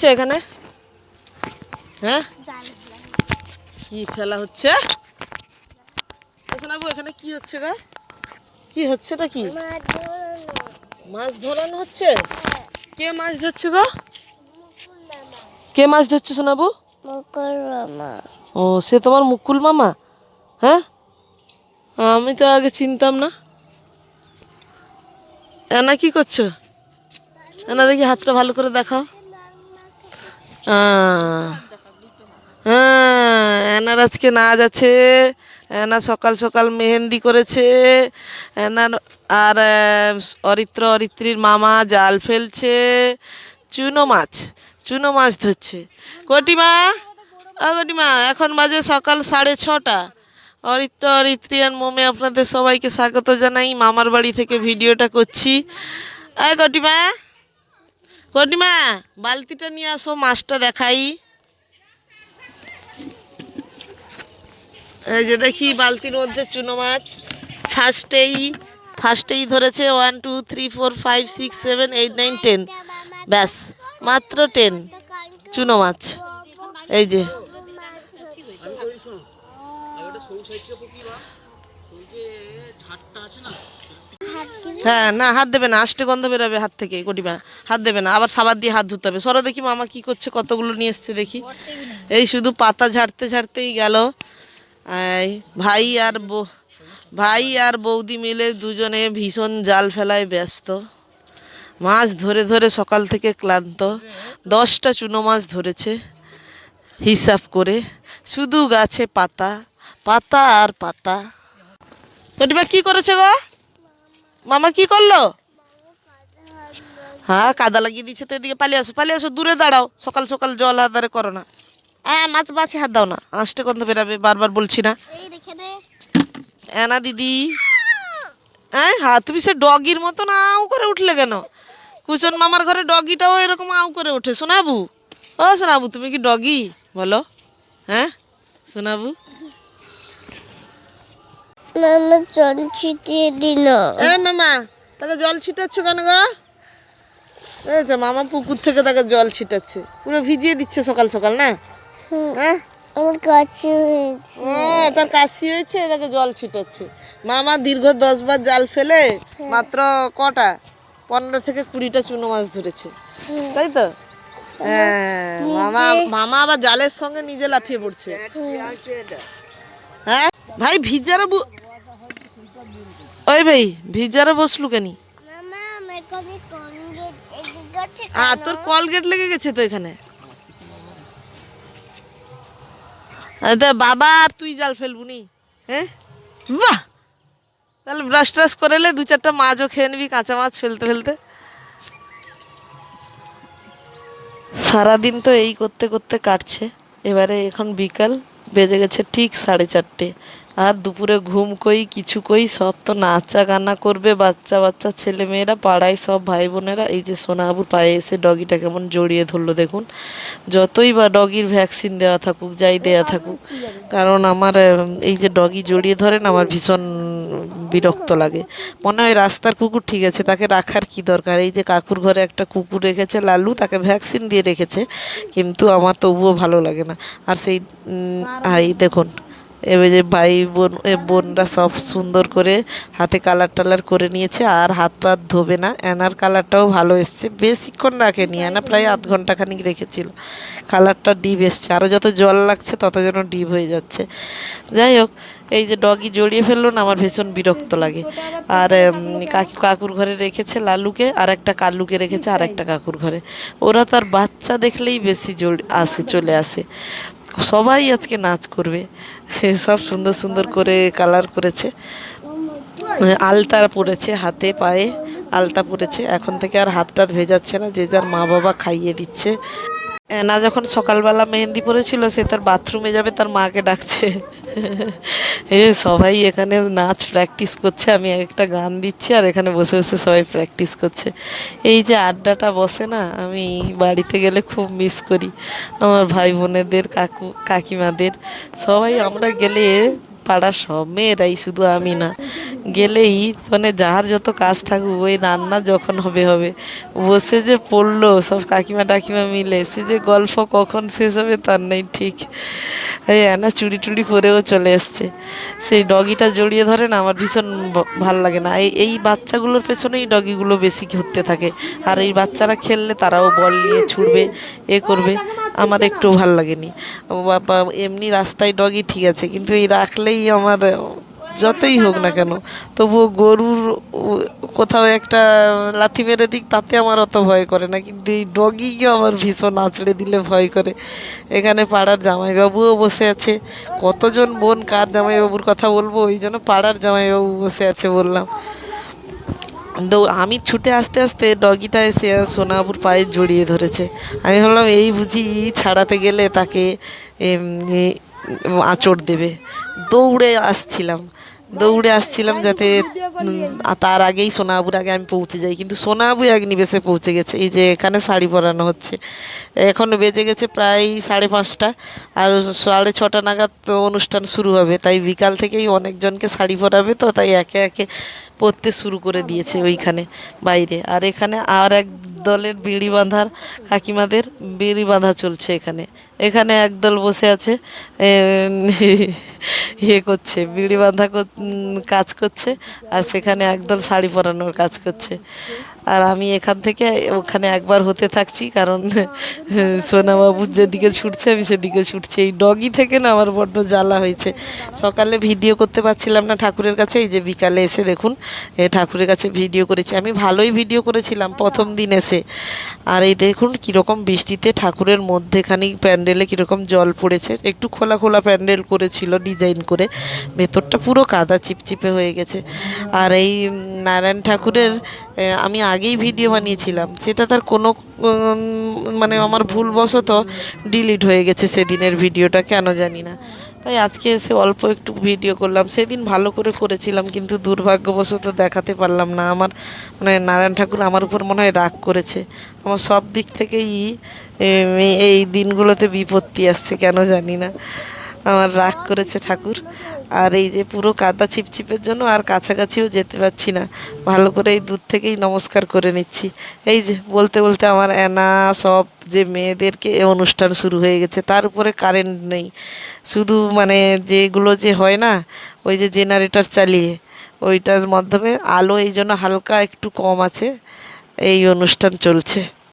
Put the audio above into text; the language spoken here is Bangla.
হচ্ছে এখানে? হ্যাঁ, কি খেলা হচ্ছে? সোনাবু এখানে কি হচ্ছে গো? কি হচ্ছেটা কি? মাছ ধরানো হচ্ছে। কে মাছ ধরছে গো? কে মাছ ধরছে সোনাবু? মুকুল মামা। ও, সে তোমার মুকুল মামা? হ্যাঁ, আমি তো আগে চিনতাম না। এনা কি করছো? এনা দেখি হাতটা ভালো করে দেখাও। হ্যাঁ, এনার আজকে নাচ আছে। এনা সকাল সকাল মেহেন্দি করেছে। এনার আর অরিত্রীর মামা জাল ফেলছে। চুনো মাছ ধরছে। কটিমা, কটিমা, এখন বাজে সকাল 6:30। অরিত্রী আর মোমে আপনাদের সবাইকে স্বাগত জানাই। মামার বাড়ি থেকে ভিডিওটা করছি। কটিমা, কটিমা, বালতিটা নিয়ে আসো, মাছটা দেখাই। এই যে দেখি বালতির মধ্যে চুনো মাছ। ফার্স্টেই ধরেছে 1 2 3 4 5 6 7 8 9 10। ব্যাস, মাত্র 10 চুনো মাছ। এই যে হ্যাঁ, না হাত দেবে না, আষ্টে গন্ধ বেরোবে হাত থেকে। কটিমা হাত দেবে না, আবার সাবান দিয়ে হাত ধুতে হবে। সরো দেখি মামা কি করছে, কতগুলো নিয়ে এসছে দেখি। এই শুধু পাতা ঝাড়তে ঝাড়তেই গেল। এই ভাই আর বৌদি মিলে দুজনে ভীষণ জাল ফেলায় ব্যস্ত। মাছ ধরে ধরে সকাল থেকে ক্লান্ত। 10টা চুনো মাছ ধরেছে হিসাব করে। শুধু গাছে পাতা, পাতা আর পাতা। কটিমা কি করেছে গো? মামা কি করলো? হ্যাঁ, কাদা লাগিয়ে দিচ্ছে তো। এদিকে পালিয়ে আসো, দূরে দাঁড়াও। সকাল সকাল জল আদারে করো না। মাছে হাত দাও না, আষ্টে গন্ধ বেরাবে। বারবার বলছি না? এনা দিদি, হ্যাঁ, তুমি সে ডগির মতন আউ করে উঠলে কেন? কুচন মামার ঘরে ডগিটাও এরকম আউ করে ওঠে। সোনাবু, ও সোনাবু, তুমি কি ডগি বলো? হ্যাঁ সোনাবু, মামা জল ছিটিয়ে দিল। মামা, তাকে জল ছিটাচ্ছ কেন গো? মামা পুকুর থেকে তাকে জল ছিটাচ্ছে, পুরো ভিজিয়ে দিচ্ছে সকাল সকাল না? হ্যাঁ, আমার কাছে হয়েছে। তার কাশি হয়েছে, তাকে জল ছিটাচ্ছে। মামা দীর্ঘ 10 বার জাল ফেলে মাত্র কটা 15 থেকে 20টা চুনো মাছ ধরেছে, তাই তো? হ্যাঁ, মামা আবার জালের সঙ্গে নিজে লাফিয়ে পড়ছে। হ্যাঁ ভাই, ভিজারও বসলু কেন? তোর কলগেট লেগে গেছে তো এখানে। বাবা আর তুই জাল ফেলবুনি? হ্যাঁ, বাহ, তাহলে ব্রাশ ট্রাশ করে এলে 2-4টা মাছও খেয়ে নিবি, কাঁচা মাছ ফেলতে ফেলতে। সারাদিন তো এই করতে করতে কাটছে। এবারে এখন বিকাল বেজে গেছে ঠিক 4:30। আর দুপুরে ঘুম কই কিছু কই, সব তো নাচা গানা করবে বাচ্চা বাচ্চা ছেলে মেয়েরা, পাড়ায় সব ভাই বোনেরা। এই যে সোনাবুর পায়ে এসে ডগিটা কেমন জড়িয়ে ধরলো দেখুন। যতই বা ডগির ভ্যাকসিন দেওয়া থাকুক, যাই দেওয়া থাকুক, কারণ আমার এই যে ডগি জড়িয়ে ধরেন আমার ভীষণ বিরক্ত লাগে। মনে হয় রাস্তার কুকুর ঠিক আছে, তাকে রাখার কি দরকার? এই যে কাকুর ঘরে একটা কুকুর রেখেছে লালু, তাকে ভ্যাকসিন দিয়ে রেখেছে, কিন্তু আমার তবুও ভালো লাগে না। আর সেই এই দেখুন, এবার যে ভাই বোনরা সব সুন্দর করে হাতে কালার টালার করে নিয়েছে, আর হাত পা ধোবে না। এনার কালারটাও ভালো এসছে, বেশিক্ষণ রাখেনি এনা, প্রায় আধ ঘন্টা খানিক রেখেছিল। কালারটা ডিপ এসছে, আরও যত জল লাগছে তত যেন ডিপ হয়ে যাচ্ছে। যাই হোক, এই যে ডগি জড়িয়ে ফেললো না, আমার ভীষণ বিরক্ত লাগে। আর কাকুর ঘরে রেখেছে লালুকে, আর একটা কালুকে রেখেছে আর একটা কাকুর ঘরে। ওরা তার বাচ্চা দেখলেই বেশি চলে আসে। সবাই আজকে নাচ করবে, সব সুন্দর সুন্দর করে কালার করেছে। আলতা পরেছে, হাতে পায়ে আলতা পরেছে। এখন থেকে আর হাত টাত ভেজাচ্ছে না, যে যার মা বাবা খাইয়ে দিচ্ছে। না, যখন সকালবেলা মেহেন্দি পরেছিল, সে তার বাথরুমে যাবে, তার মাকে ডাকছে। সবাই এখানে নাচ প্র্যাকটিস করছে, আমি একটা গান দিচ্ছি আর এখানে বসে বসে সবাই প্র্যাকটিস করছে। এই যে আড্ডাটা বসে না, আমি বাড়িতে গেলে খুব মিস করি আমার ভাই বোনেদের, কাকিমাদের। সবাই আমরা গেলে পাড়ার সব মেয়েরাই, শুধু আমি না, গেলেই মানে যার যত কাজ থাকুক ওই রান্না যখন হবে হবে, বসে যে পড়লো সব কাকিমা টাকিমা মিলে, সে যে গল্প কখন শেষ হবে তার নেই ঠিক। এই না চুড়ি টুড়ি পরেও চলে এসছে, সেই ডগিটা জড়িয়ে ধরে না, আমার ভীষণ ভাল লাগে না। এই বাচ্চাগুলোর পেছনেই ডগিগুলো বেশি ঘুরতে থাকে, আর এই বাচ্চারা খেললে তারাও বল নিয়ে ছুটবে, এ করবে, আমার একটু ভাল লাগেনি। বাবা এমনি রাস্তায় ডগি ঠিক আছে, কিন্তু এই রাখলেই আমার যতই হোক না কেন, তবুও গরুর কোথাও একটা লাথি মেরে দিক তাতে আমার অত ভয় করে না, কিন্তু এই ডগিকে আমার ভীষণ আঁচড়ে দিলে ভয় করে। এখানে পাড়ার জামাইবাবুও বসে আছে, কতজন বোন কার জামাইবাবুর কথা বলবো, ওই জন্য পাড়ার জামাইবাবু বসে আছে বললাম। আমি ছুটে আসতে আসতে ডগিটা এসে সোনাবুর পায়ে জড়িয়ে ধরেছে। আমি ভাবলাম এই বুঝি ছাড়াতে গেলে তাকে এমনি আঁচড় দেবে। দৌড়ে আসছিলাম, দৌড়ে আসছিলাম যাতে তার আগেই সোনাবুর আগে আমি পৌঁছে যাই, কিন্তু সোনাবু এক নিমেষে পৌঁছে গেছে। এই যে এখানে শাড়ি পরানো হচ্ছে, এখন বেজে গেছে প্রায় 5:30, আর 6:30 নাগাদ তো অনুষ্ঠান শুরু হবে, তাই বিকাল থেকেই অনেকজনকে শাড়ি পরাবে, তো তাই একে একে পরতে শুরু করে দিয়েছে ওইখানে বাইরে। আর এখানে আর এক দলের বিড়ি বাঁধার কাকিমাদের বিড়ি বাঁধা চলছে এখানে। এখানে একদল বসে আছে, ইয়ে করছে, বিড়ি বাঁধা কাজ করছে, আর সেখানে একদল শাড়ি পরানোর কাজ করছে। আর আমি এখান থেকে ওখানে একবার হতে থাকছি, কারণ সোনাবাবুর যেদিকে ছুটছে আমি সেদিকে ছুটছি। এই ডগি থেকে না আমার বড্ড জ্বালা হয়েছে। সকালে ভিডিও করতে পারছিলাম না ঠাকুরের কাছে, এই যে বিকালে এসে দেখুন ঠাকুরের কাছে ভিডিও করেছি। আমি ভালোই ভিডিও করেছিলাম প্রথম দিন এসে, আর এই দেখুন কীরকম বৃষ্টিতে ঠাকুরের মধ্যেখানি প্যান্ডেলে কীরকম জল পড়েছে। একটু খোলা খোলা প্যান্ডেল করেছিল ডিজাইন করে, ভেতরটা পুরো কাদা চিপচিপে হয়ে গেছে। আর এই নারায়ণ ঠাকুরের আমি আগেই ভিডিও বানিয়েছিলাম, সেটা তার কোনো মানে আমার ভুলবশত ডিলিট হয়ে গেছে সেদিনের ভিডিওটা, কেন জানি না। তাই আজকে এসে অল্প একটু ভিডিও করলাম। সেদিন ভালো করে করেছিলাম, কিন্তু দুর্ভাগ্যবশত দেখাতে পারলাম না। আমার মানে নারায়ণ ঠাকুর আমার উপর মনে হয় রাগ করেছে। আমার সব দিক থেকেই এই দিনগুলোতে বিপত্তি আসছে, কেন জানি না। আমার রাগ করেছে ঠাকুর। আর এই যে পুরো কাদা ছিপছিপের জন্য আর কাছাকাছিও যেতে পারছি না, ভালো করে এই দূর থেকেই নমস্কার করে নিচ্ছি। এই যে বলতে বলতে আমার অ্যানা সব যে মেয়েদেরকে অনুষ্ঠান শুরু হয়ে গেছে, তার উপরে কারেন্ট নেই, শুধু মানে যেগুলো যে হয় না ওই যে জেনারেটর চালিয়ে, ওইটার মাধ্যমে আলো এই জন্য হালকা একটু কম আছে, এই অনুষ্ঠান চলছে।